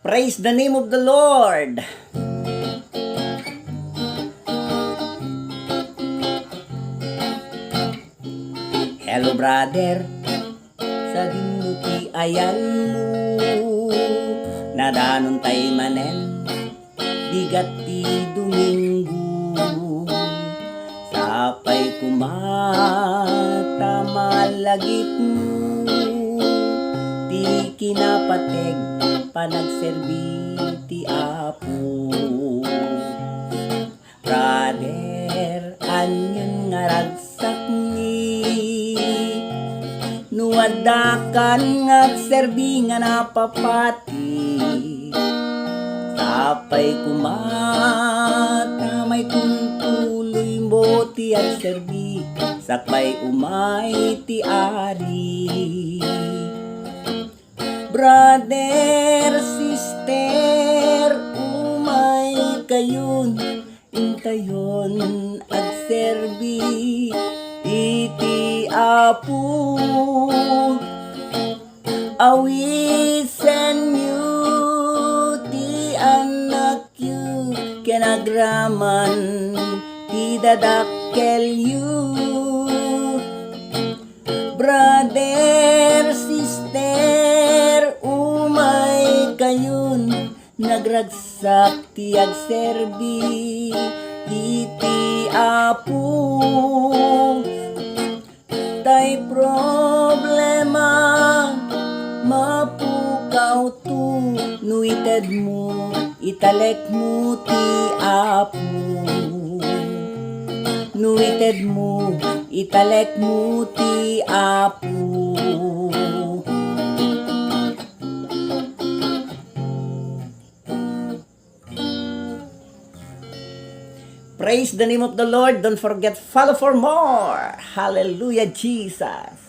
Praise the name of the Lord. Hello brother, sadinno ti ayanmo, nadanon tay manen, bigat ti Domingo, sapay kumata malagip mo, ti kinapateg panagserbi ti Apo. Brother, anyan nga ragsak ni nuwadakan nga serbi nga napapati, sapay kumata may kuntuloy mo ti ang serbi, sakbay umay ti ari. Brother, sister, umay kayon, intayon ag serbi iti Apo. Awisen yu ti anak yu, kenagraman ti dadakkel yu. Brother, sister, umay kayon, nagragsak ti agserbi iti Apo. Tay problema mapukaw tu, nuited mo italek mo ti Apo. Nuited mo italek mo ti Apo. Praise the name of the Lord. Don't forget, follow for more. Hallelujah, Jesus.